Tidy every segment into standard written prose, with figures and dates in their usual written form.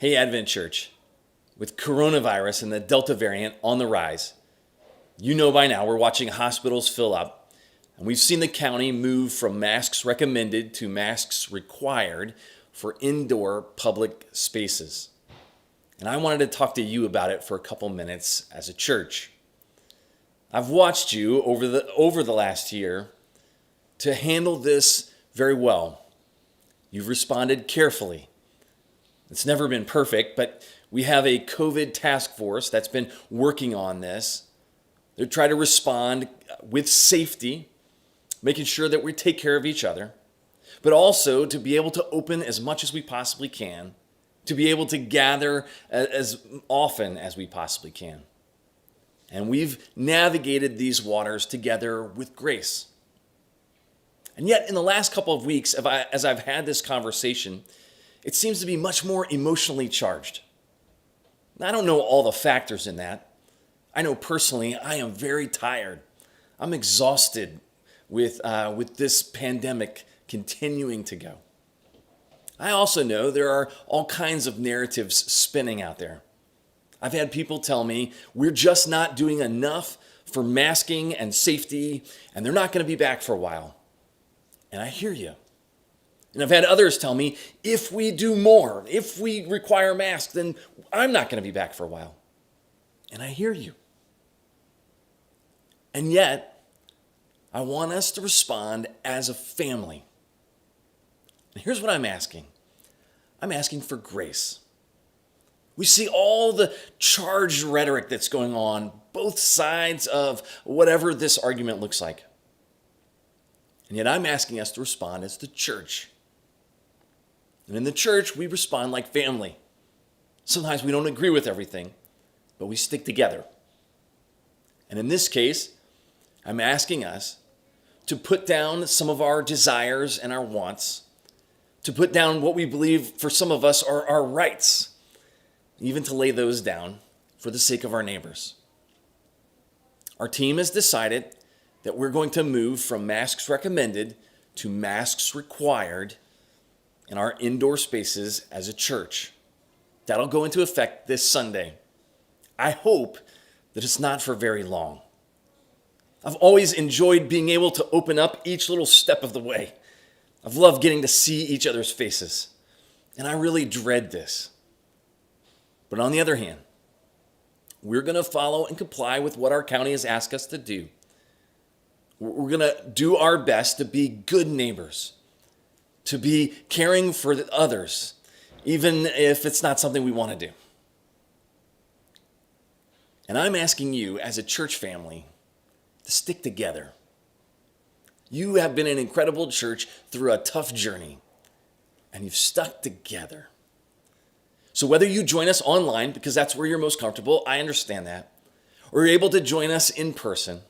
Hey, Advent Church. With coronavirus and the Delta variant on the rise, you know by now we're watching hospitals fill up, and we've seen the county move from masks recommended to masks required for indoor public spaces. And I wanted to talk to you about it for a couple minutes as a church. I've watched you over the last year to handle this very well. You've responded carefully. It's never been perfect, but we have a COVID task force that's been working on this. They try to respond with safety, making sure that we take care of each other, but also to be able to open as much as we possibly can, to be able to gather as often as we possibly can. And we've navigated these waters together with grace. And yet, in the last couple of weeks, as I've had this conversation, it seems to be much more emotionally charged. I don't know all the factors in that. I know personally I am very tired. I'm exhausted with this pandemic continuing to go. I also know there are all kinds of narratives spinning out there. I've had people tell me we're just not doing enough for masking and safety, and they're not going to be back for a while. And I hear you. And I've had others tell me, if we do more, if we require masks, then I'm not going to be back for a while. And I hear you. And yet, I want us to respond as a family. And here's what I'm asking. I'm asking for grace. We see all the charged rhetoric that's going on, both sides of whatever this argument looks like. And yet I'm asking us to respond as the church. And in the church, we respond like family. Sometimes we don't agree with everything, but we stick together. And in this case, I'm asking us to put down some of our desires and our wants, to put down what we believe for some of us are our rights, even to lay those down for the sake of our neighbors. Our team has decided that we're going to move from masks recommended to masks required in our indoor spaces as a church. That'll go into effect this Sunday. I hope that it's not for very long. I've always enjoyed being able to open up each little step of the way. I've loved getting to see each other's faces, and I really dread this. But on the other hand, we're going to follow and comply with what our county has asked us to do. We're going to do our best to be good neighbors, to be caring for others, even if it's not something we want to do. And I'm asking you as a church family to stick together. You have been an incredible church through a tough journey, and you've stuck together. So whether you join us online, because that's where you're most comfortable, I understand that, or you're able to join us in person,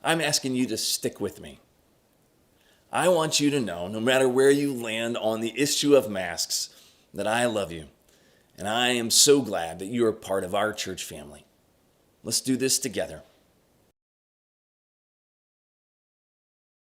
I'm asking you to stick with me. I want you to know, no matter where you land on the issue of masks, that I love you. And I am so glad that you are part of our church family. Let's do this together.